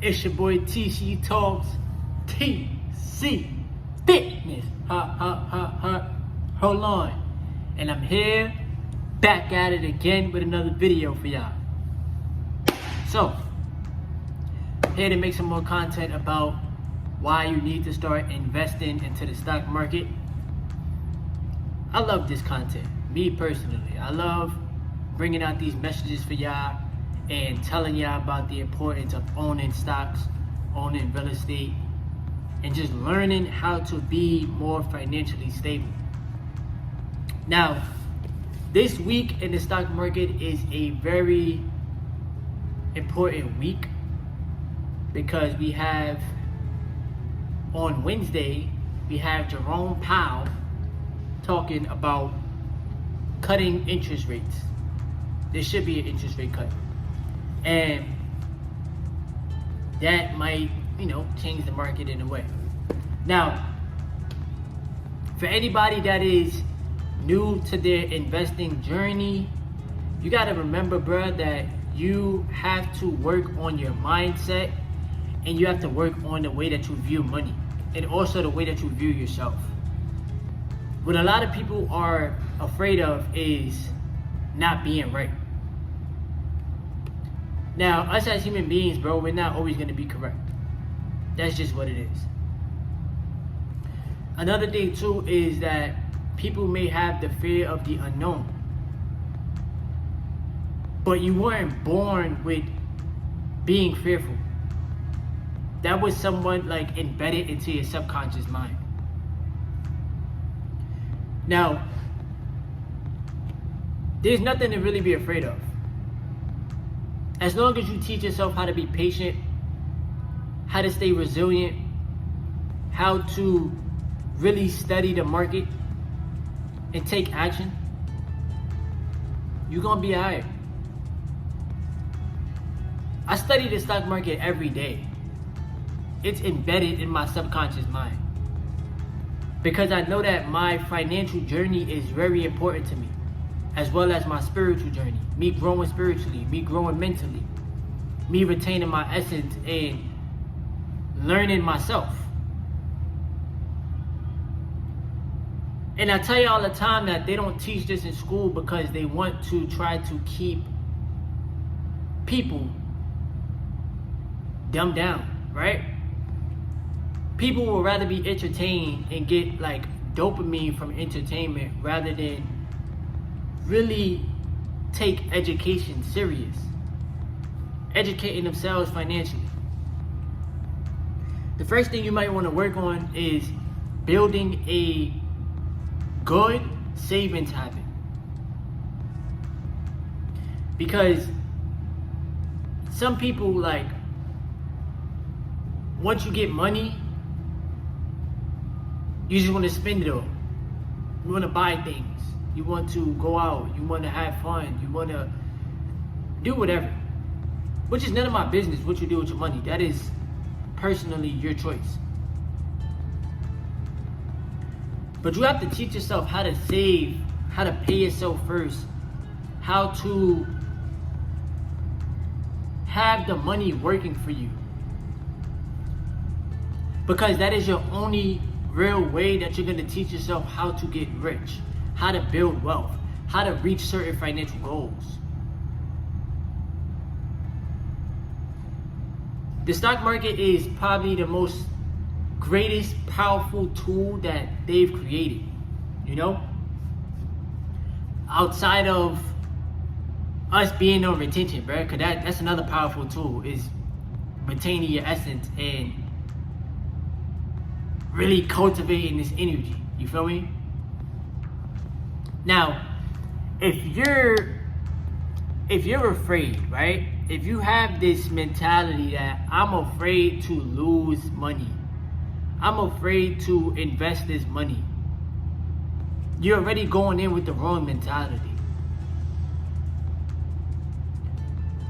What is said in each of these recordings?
It's your boy TC Talks, TC Fitness. Hold on. And I'm here, back at it again with another video for y'all. So, here to make some more content about why you need to start investing into the stock market. I love this content, me personally. I love bringing out these messages for y'all and telling y'all about the importance of owning stocks, owning real estate, and just learning how to be more financially stable. Now, this week in the stock market is a very important week because we have, on Wednesday, we have Jerome Powell talking about cutting interest rates. There should be an interest rate cut. And that might, change the market in a way. Now, for anybody that is new to their investing journey, you got to remember, bruh, that you have to work on your mindset and you have to work on the way that you view money and also the way that you view yourself. What a lot of people are afraid of is not being right. Now, us as human beings, bro, we're not always going to be correct. That's just what it is. Another thing, too, is that people may have the fear of the unknown. But you weren't born with being fearful. That was somewhat embedded into your subconscious mind. Now, there's nothing to really be afraid of. As long as you teach yourself how to be patient, how to stay resilient, how to really study the market and take action, you're going to be all right. I study the stock market every day. It's embedded in my subconscious mind because I know that my financial journey is very important to me, as well as my spiritual journey, me growing spiritually, me growing mentally, me retaining my essence and learning myself. And I tell you all the time that they don't teach this in school because they want to try to keep people dumbed down, right? People will rather be entertained and get dopamine from entertainment rather than really take education serious, educating themselves financially. The first thing you might want to work on is building a good savings habit, because some people, once you get money, you just want to spend it all. You want to buy things. You want to go out. You want to have fun. You want to do whatever. Which is none of my business what you do with your money. That is personally your choice. But you have to teach yourself how to save, how to pay yourself first, how to have the money working for you. Because that is your only real way that you're going to teach yourself how to get rich, how to build wealth, how to reach certain financial goals. The stock market is probably the most greatest powerful tool that they've created, outside of us being on retention, bro, because that's another powerful tool, is retaining your essence and really cultivating this energy. You feel me? Now, if you're afraid, right? If you have this mentality that I'm afraid to lose money, I'm afraid to invest this money, you're already going in with the wrong mentality.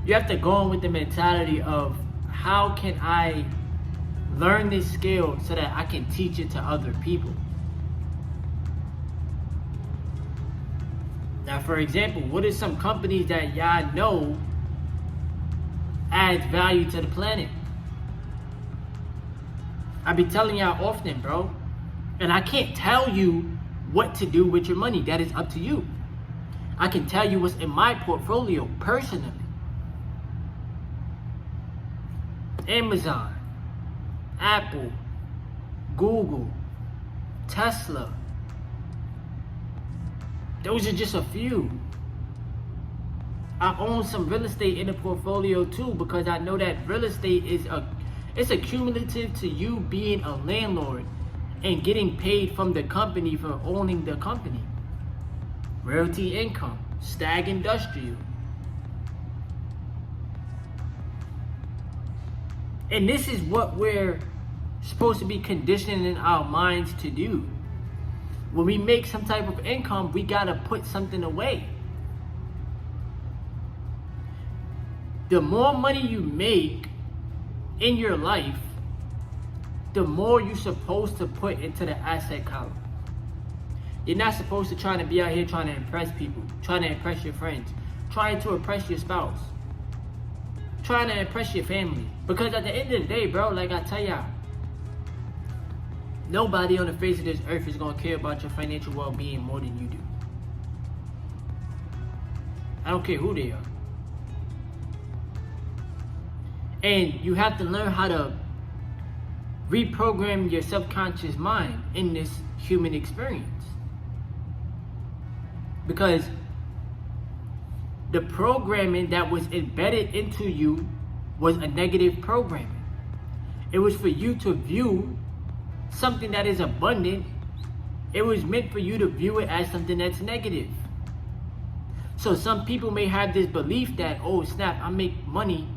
You have to go in with the mentality of, how can I learn this skill so that I can teach it to other people? Now, for example, what are some companies that y'all know adds value to the planet? I be telling y'all often, bro. And I can't tell you what to do with your money. That is up to you. I can tell you what's in my portfolio personally. Amazon, Apple, Google, Tesla. Those are just a few. I own some real estate in the portfolio too, because I know that real estate it's accumulative to you being a landlord and getting paid from the company for owning the company. Realty income, Stag Industrial. And this is what we're supposed to be conditioning our minds to do. When we make some type of income, we gotta put something away. The more money you make in your life, the more you're supposed to put into the asset column. You're not supposed to try to be out here trying to impress people, trying to impress your friends, trying to impress your spouse, trying to impress your family. Because at the end of the day, bro, like I tell y'all, nobody on the face of this earth is going to care about your financial well-being more than you do. I don't care who they are. And you have to learn how to reprogram your subconscious mind in this human experience. Because the programming that was embedded into you was a negative programming. It was for you to view something that is abundant. It was meant for you to view it as something that's negative. So some people may have this belief that, oh snap, I make money,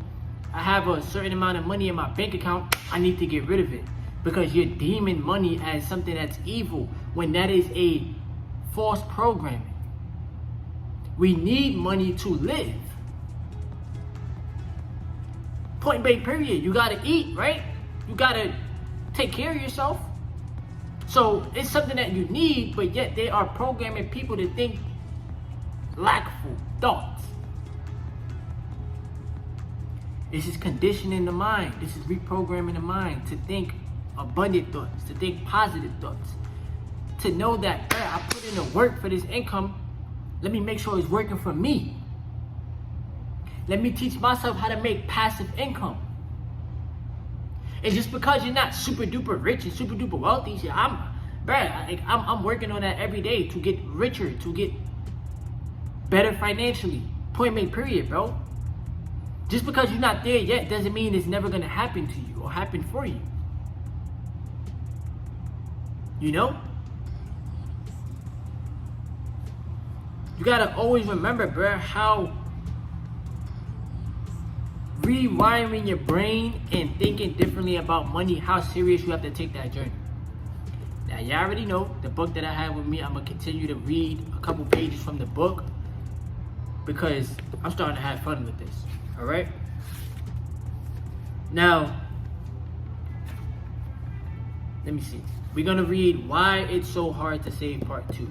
I have a certain amount of money in my bank account, I need to get rid of it. Because you're deeming money as something that's evil, when that is a false programming. We need money to live. Point blank period. You gotta eat, right? You gotta take care of yourself. So it's something that you need, but yet they are programming people to think lackful thoughts. This is conditioning the mind. This is reprogramming the mind to think abundant thoughts, to think positive thoughts, to know that, hey, I put in the work for this income. Let me make sure it's working for me. Let me teach myself how to make passive income. And just because you're not super duper rich and super duper wealthy, I'm working on that every day to get richer, to get better financially. Point blank period, bro. Just because you're not there yet doesn't mean it's never gonna happen to you or happen for you. You know? You gotta always remember, bro, how rewiring your brain and thinking differently about money, how serious you have to take that journey. Now, you already know the book that I have with me. I'm gonna continue to read a couple pages from the book because I'm starting to have fun with this. All right. Now, let me see. We're gonna read Why It's So Hard to Save Part 2.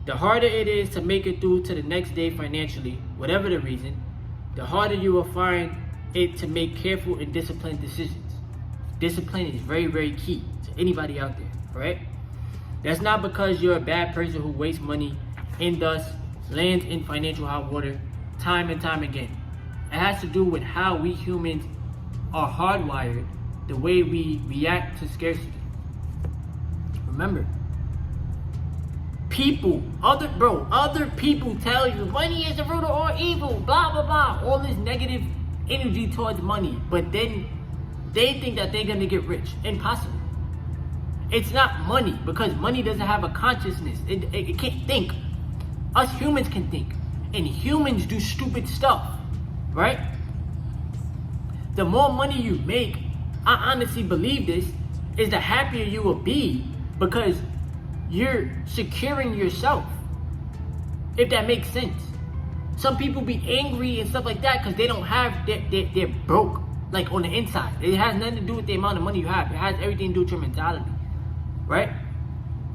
The harder it is to make it through to the next day financially, whatever the reason, the harder you will find it to make careful and disciplined decisions. Discipline is very, very key to anybody out there, right? That's not because you're a bad person who wastes money and thus lands in financial hot water time and time again. It has to do with how we humans are hardwired, the way we react to scarcity. Remember, other people tell you money is the root of all evil, blah, blah, blah, all this negative energy towards money, but then they think that they're gonna get rich. Impossible. It's not money, because money doesn't have a consciousness. It can't think. Us humans can think, and humans do stupid stuff, right? The more money you make, I honestly believe this, is the happier you will be, because you're securing yourself, if that makes sense. Some people be angry and stuff like that because they don't have, they're broke, like on the inside. It has nothing to do with the amount of money you have. It has everything to do with your mentality, right?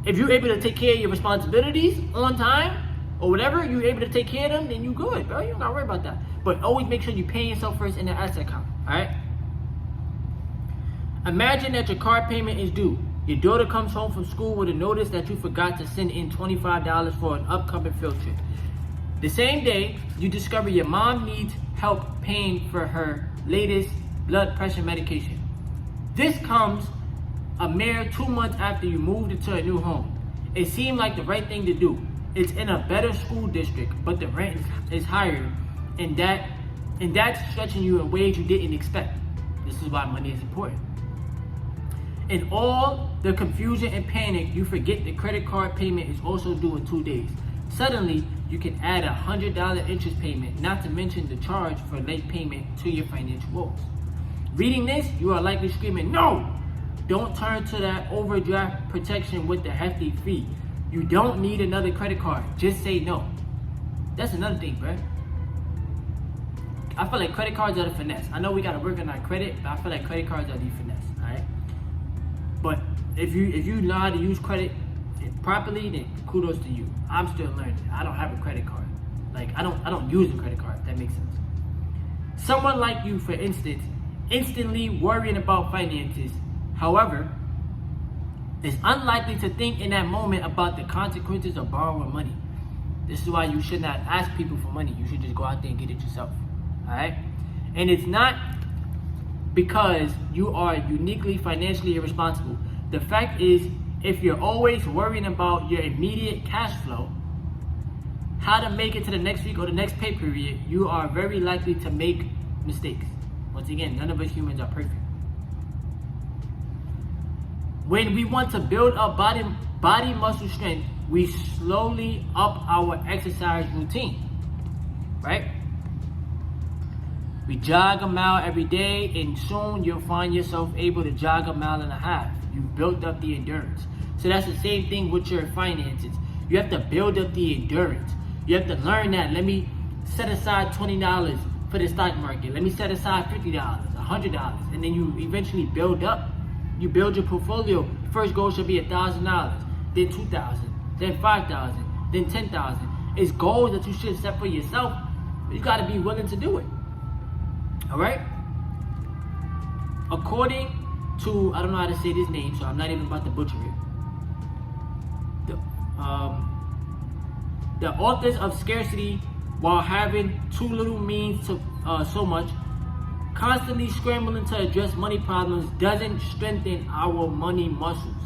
If you're able to take care of your responsibilities on time or whatever, you're able to take care of them, then you good, bro. You don't gotta worry about that. But always make sure you pay yourself first in the asset account, all right? Imagine that your car payment is due. Your daughter comes home from school with a notice that you forgot to send in $25 for an upcoming field trip. The same day, you discover your mom needs help paying for her latest blood pressure medication. This comes a mere 2 months after you moved into a new home. It seemed like the right thing to do. It's in a better school district, but the rent is higher, and that's stretching you in ways you didn't expect. This is why money is important. In all the confusion and panic, you forget the credit card payment is also due in 2 days. Suddenly, you can add a $100 interest payment, not to mention the charge for late payment to your financial woes. Reading this, you are likely screaming, "No! Don't turn to that overdraft protection with the hefty fee. You don't need another credit card. Just say no." That's another thing, bro. I feel like credit cards are the finesse. I know we gotta work on our credit, but I feel like credit cards are the finesse, alright? But if you know how to use credit properly, then kudos to you. I'm still learning. I don't have a credit card. Like I don't use a credit card, if that makes sense. Someone like you, for instance, instantly worrying about finances, however, is unlikely to think in that moment about the consequences of borrowing money. This is why you should not ask people for money. You should just go out there and get it yourself. Alright? And it's not because you are uniquely financially irresponsible. The fact is, if you're always worrying about your immediate cash flow, how to make it to the next week or the next pay period, you are very likely to make mistakes. Once again, none of us humans are perfect. When we want to build up body muscle strength, we slowly up our exercise routine, right? We jog a mile every day, and soon you'll find yourself able to jog a mile and a half. You've built up the endurance. So that's the same thing with your finances. You have to build up the endurance. You have to learn that. Let me set aside $20 for the stock market. Let me set aside $50, $100, and then you eventually build up. You build your portfolio. First goal should be $1,000, then $2,000, then $5,000, then $10,000. It's goals that you should set for yourself, but you got to be willing to do it. All right? According to, I don't know how to say this name, so I'm not even about to butcher it. The authors of Scarcity, while having too little means to so much, constantly scrambling to address money problems doesn't strengthen our money muscles.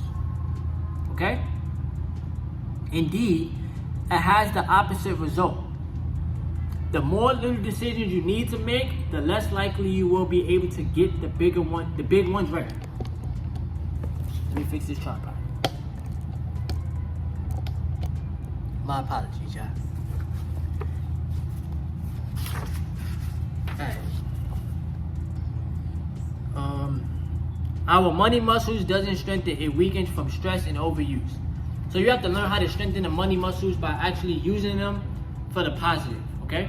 Okay? Indeed, it has the opposite result. The more little decisions you need to make, the less likely you will be able to get the big ones right. Let me fix this tripod. My apologies, y'all. Alright. Our money muscles doesn't strengthen, it weakens from stress and overuse. So you have to learn how to strengthen the money muscles by actually using them for the positive, okay?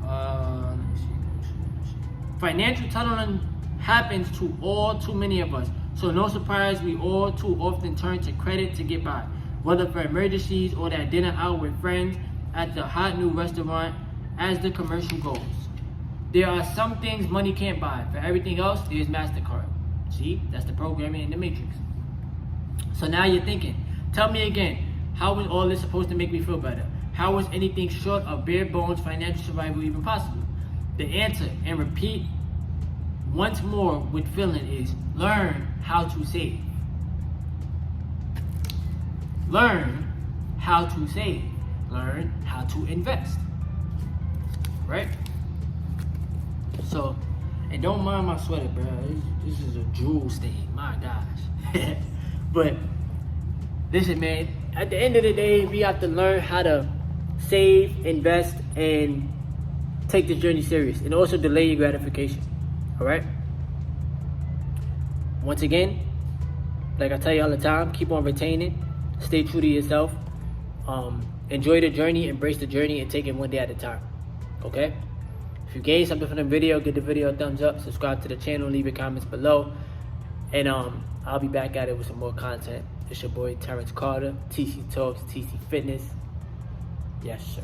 Let me see. Financial tunneling happens to all too many of us. So no surprise, we all too often turn to credit to get by, whether for emergencies or that dinner out with friends at the hot new restaurant as the commercial goes. There are some things money can't buy. For everything else, there's MasterCard. See, that's the programming in the matrix. So now you're thinking, tell me again, how is all this supposed to make me feel better? How is anything short of bare bones financial survival even possible? The answer, and repeat once more with feeling, is learn how to save. Learn how to save. Learn how to invest. Right? So, and don't mind my sweater, bro. This is a jewel stain. My gosh. But listen, man. At the end of the day, we have to learn how to save, invest, and take this journey serious, and also delay your gratification. All right. Once again, like I tell you all the time, keep on retaining. Stay true to yourself. Enjoy the journey, embrace the journey, and take it one day at a time. Okay? If you gained something from the video, give the video a thumbs up, subscribe to the channel, leave your comments below, and I'll be back at it with some more content. It's your boy Terrence Carter, TC Talks, TC Fitness. Yes, sir.